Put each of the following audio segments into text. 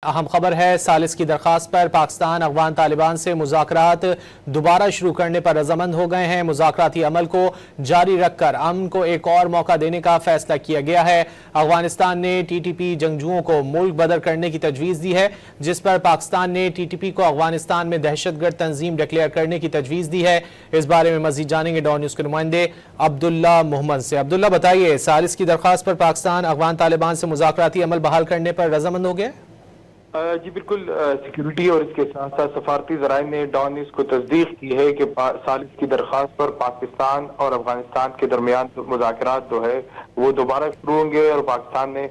अहम खबर है, सालिस की दरख्वास्त पर पाकिस्तान अफगान तालिबान से मुज़ाकरात दोबारा शुरू करने पर रजामंद हो गए हैं। मुज़ाकराती अमल को जारी रखकर अमन को एक और मौका देने का फैसला किया गया है। अफगानिस्तान ने TTP जंगजुओं को मुल्क बदर करने की तजवीज़ दी है, जिस पर पाकिस्तान ने TTP को अफगानिस्तान में दहशतगर्द तंजीम डिक्लेयर करने की तजवीज़ दी है। इस बारे में मजीद जानेंगे डॉन न्यूज़ के नुमाइंदे अब्दुल्ला मोहम्मद से। अब्दुल्ला, बताइए, सालिस की दरख्वास्त पर पाकिस्तान अफगान तालिबान से मुज़ाकराती अमल बहाल करने पर रजामंद हो गया। जी बिल्कुल, सिक्योरिटी और इसके साथ साथ सफारती ज़राए ने डॉन न्यूज़ को तस्दीक की है कि सालिस की दरख्वास्त पर पाकिस्तान और अफगानिस्तान के दरमियान मुज़ाकरात जो है वो दोबारा शुरू होंगे और पाकिस्तान ने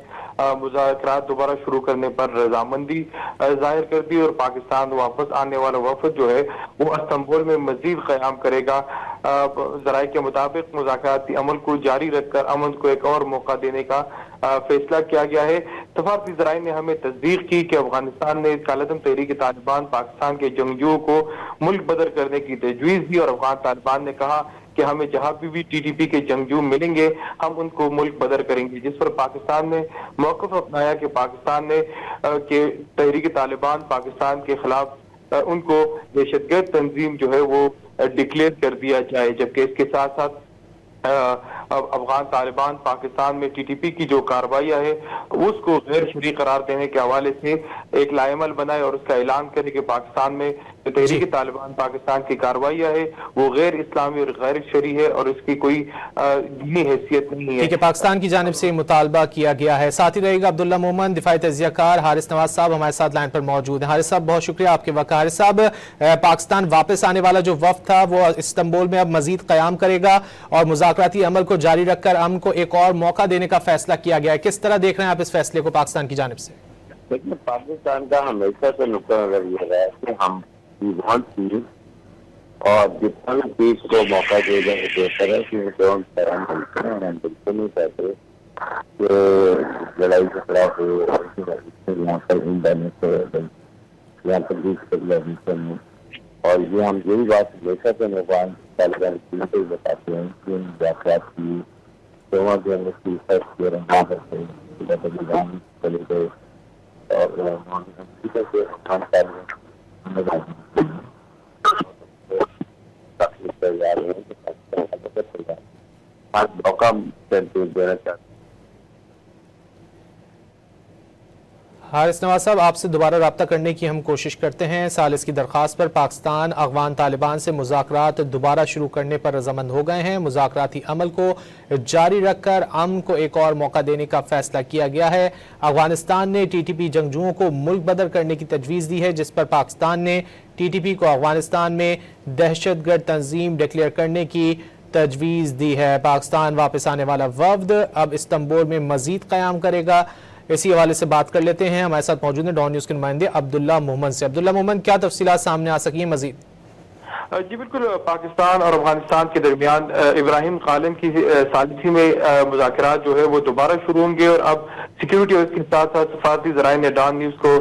मुज़ाकरात दोबारा शुरू करने पर रजामंदी जाहिर कर दी और पाकिस्तान वापस आने वाला वफद जो है वो इस्तांबुल में मजीद क़याम करेगा। ज़राए के मुताबिक मुज़ाकराती अमल को जारी रखकर अमन को एक और मौका देने का फैसला किया गया है। सफारती ज़राए ने हमें तस्दीक की कि अफगानिस्तान ने कालदम तहरीक तालिबान पाकिस्तान के जंगजुओं को मुल्क बदर करने की तजवीज़ दी और अफगान तालिबान ने कहा कि हमें जहां भी TTP के जंगजू मिलेंगे हम उनको मुल्क बदर करेंगे, जिस पर पाकिस्तान ने मौक़िफ़ अपनाया कि पाकिस्तान ने के तहरीक तालिबान पाकिस्तान के खिलाफ उनको दहशतगर्द तंजीम जो है वो डिक्लेयर कर दिया जाए। जबकि इसके साथ साथ अफगान तालिबान पाकिस्तान में TTP की जो कार्रवाइयां है उसको गैर शरई करार देने के हवाले से एक लाएमल बनाए और उसका ऐलान करे कि पाकिस्तान में जो तहरीक तालिबान पाकिस्तान की कार्रवाइयां है वो गैर इस्लामी और गैर शरई है और इसकी कोई दीनी हैसियत नहीं है। ठीक है, पाकिस्तान की जानिब से मुतालबा किया गया है। साथ ही रहेगा अब्दुल्ला मोहम्मद, दिफाई तजियाकार हारिस नवाज साहब हमारे साथ लाइन पर मौजूद है। हारिस साहब, बहुत शुक्रिया आपके वक्त। हारिस साहब, पाकिस्तान वापस आने वाला जो वफ्द था वो इस्तांबुल में अब मजीद क़याम करेगा और मुज़ाकराती अमल को जारी रखकर अमन को एक और मौका देने का फैसला किया गया है। किस तरह देख रहे हैं आप इस फैसले को पाकिस्तान की जानिब से? देखिए, पाकिस्तान का हमेशा से नुक्ता नजर ये रहा है कि हम और जितना भी पीस को मौका दिया जाए बेहतर है कि हम बिल्कुल नहीं चाहते कि लड़ाई झगड़ा हो यहाँ पर और ये हम यही बात हमेशा से अफगान तालिबान को बताते हैं कि मुज़ाकरात की चले गए और तैयार है मौका देना चाहते। हारिस नवाज साहब, आपसे दोबारा रब्ता करने की हम कोशिश करते हैं। सालिस की दरख्वास्त पर पाकिस्तान अफगान तालिबान से मुज़ाकरात दोबारा शुरू करने पर रजामंद हो गए हैं। मुज़ाकराती अमल को जारी रखकर अमन को एक और मौका देने का फैसला किया गया है। अफगानिस्तान ने TTP जंगजुओं को मुल्क बदर करने की तजवीज़ दी है, जिस पर पाकिस्तान ने TTP को अफगानिस्तान में दहशतगर्द तंजीम डिक्लेयर करने की तजवीज़ दी है। पाकिस्तान वापस आने वाला वफ्द अब इस्तांबुल में मजीद क़याम करेगा। इसी हवाले से बात कर लेते हैं, हमारे साथ मौजूद हैं डॉन न्यूज़ के नुमाइंदे अब्दुल्ला मोहम्मद से। अब्दुल्ला मोहम्मद, क्या तफसीलात सामने आ सकी है मजीद? जी बिल्कुल, पाकिस्तान और अफगानिस्तान के दरमियान इब्राहिम कालिम की सालिसी में मुज़ाकरात जो है वो दोबारा शुरू होंगे और अब सिक्योरिटी और इसके साथ साथ सफारती ज़राए ने डॉन न्यूज़ को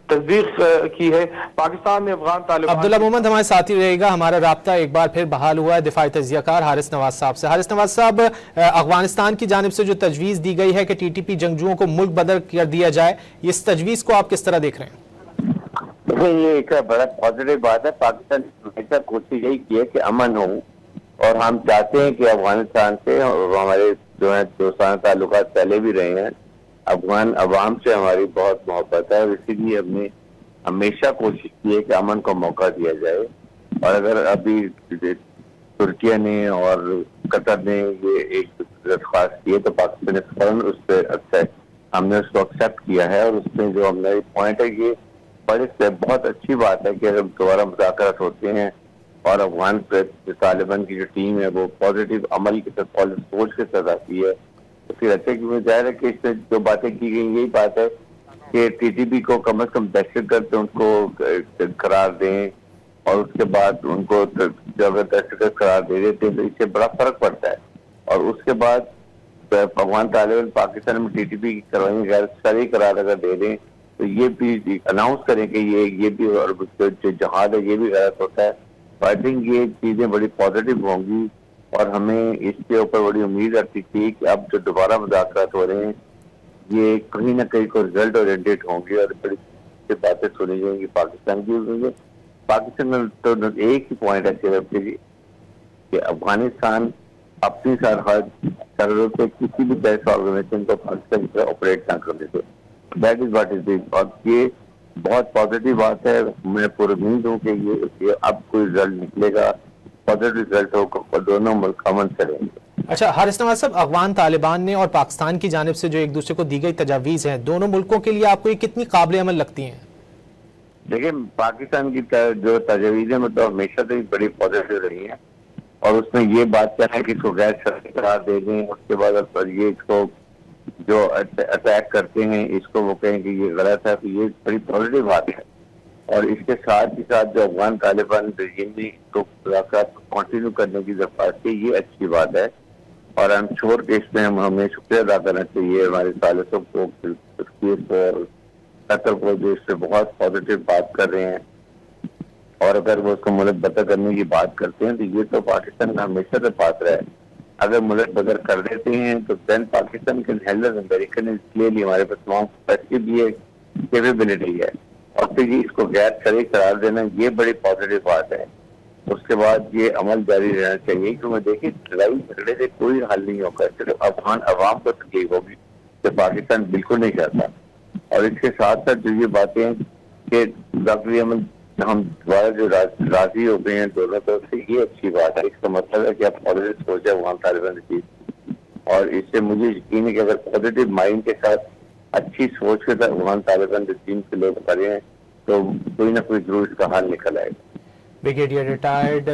तस्दीक की है। पाकिस्तान ने अफगान तालिबान। अब्दुल्ला मोहम्मद हमारे साथ ही रहेगा। हमारा राब्ता एक बार फिर बहाल हुआ है दिफाई तजियाकार हारिस नवाज साहब से। हारिस नवाज साहब, अफगानिस्तान की जानिब से जो तजवीज़ दी गई है कि TTP जंगजुओं को मुल्क बदर कर दिया जाए, इस तजवीज़ को आप किस तरह देख रहे हैं? ये एक बड़ा पॉजिटिव बात है। पाकिस्तान हमेशा कोशिश यही की है कि अमन हो और हम चाहते हैं कि अफगानिस्तान से हमारे जो है दोस्ताना ताल्लुकात पहले भी रहे हैं। अफगान अवाम से हमारी बहुत मोहब्बत है और इसीलिए हमने हमेशा कोशिश की है कि अमन को मौका दिया जाए। और अगर अभी तुर्किया ने और कतर ने ये एक दरख्वास्त की है तो पाकिस्तान ने फौरन उस पर हमने उसको एक्सेप्ट किया है और उसमें जो हमारा पॉइंट है ये बहुत अच्छी बात है कि अगर दोबारा मुज़ाकरात होते हैं और अफगान तालिबान की जो टीम है वो पॉजिटिव अमल के साथ पॉजिटिव सोच के साथ आती है तो फिर अच्छा कि जाहिर है कि इससे जो बातें की गई यही बात है कि TTP को कम से कम दहशतगर्द उनको करार दें और उसके बाद उनको जब दहशतगर्द करार दे देते हैं तो इससे बड़ा फर्क पड़ता है। और उसके बाद अफगान तालिबान पाकिस्तान में TTP की कार्रवाई गैर शरई करार अगर दे दें तो ये भी अनाउंस करें कि ये भी और जो जहाज है ये भी गलत होता है। आई थिंक ये चीजें बड़ी पॉजिटिव होंगी और हमें इसके ऊपर बड़ी उम्मीद रखती थी कि अब जो दोबारा मुज़ाकरात हो रहे हैं ये कहीं ना कहीं को रिजल्ट ओरिएंटेड होंगे और बड़ी बातें सुनी जाएंगी पाकिस्तान की। पाकिस्तान में तो एक ही पॉइंट है सिर्फ कि अफगानिस्तान अपनी सरहद पे किसी भी टेररिस्ट ऑर्गेनाइजेशन को पाकिस्तान से ऑपरेट ना करने दे। That is what is big, और ये बहुत पॉजिटिव बात है। मैं पूरी उम्मीद हूँ कि ये अब कोई रिजल्ट निकलेगा, पॉजिटिव रिजल्ट होगा, दोनों मुल्क अमन करेंगे। अच्छा हारिस नवाज साहब, अफगान तालिबान ने और पाकिस्तान की जानिब से जो एक दूसरे को दी गई तजावीज़ हैं, दोनों मुल्कों के लिए आपको ये कितनी काबिल अमल लगती हैं? देखिए, पाकिस्तान की जो तजावीज़ें मतलब हमेशा से बड़ी पॉजिटिव रही हैं, और उसमें ये बात क्या है कि इसको गैर शर्ती करार दे दें, उसके बाद ये इसको जो अटैक करते हैं इसको वो कहें कि ये गलत है, तो ये बड़ी पॉजिटिव बात है। और इसके साथ ही साथ जो अफगान तालिबान रजीम ने इसको कंटिन्यू करने की दरख्वास्त की, ये अच्छी बात है। और आई एम श्योर कि इसमें हमें शुक्रिया अदा करना चाहिए हमारे सालिसों को और कतर को, जो इससे बहुत पॉजिटिव बात कर रहे हैं। और अगर वो उसको मुल्क बदर करने की बात करते हैं तो ये तो पाकिस्तान का हमेशा से बात रहा है। अगर मुल्क बदर कर देते हैं तो then Pakistan can help American is clearly, हमारे पास तमाम कैपेसिटी भी है, कैपेबिलिटी है, और फिर ये इसको गैर शरई करार देना ये बड़ी पॉजिटिव बात है। उसके बाद ये अमल जारी रहना चाहिए, क्योंकि देखिए लड़ाई झगड़े से कोई हल नहीं होगा, सिर्फ अफगान अवाम को तकलीफ होगी, तो पाकिस्तान बिल्कुल नहीं चाहता। और इसके साथ साथ जो ये बातें हैं कि डॉक्टर अमन हम दोबारा जो राजी हो गए हैं दोनों तरफ से, ये अच्छी बात है। इसका मतलब है कि आप पॉजिटिव सोचे अफगान तालिबान की, और इससे मुझे यकीन है कि अगर पॉजिटिव माइंड के साथ अच्छी सोच के साथ अफगान तालिबान टीम के लोग खड़े हैं तो कोई ना कोई जरूर इसका हल निकल आएगा। ब्रिगेडियर रिटायर्ड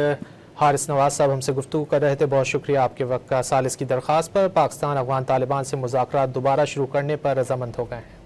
हारिस नवाज साहब हमसे गुफ्तगू कर रहे थे, बहुत शुक्रिया आपके वक्त का। सालिस की दरख्वास्त पर पाकिस्तान अफगान तालिबान से मुज़ाकरात दोबारा शुरू करने पर रजामंद हो गए हैं।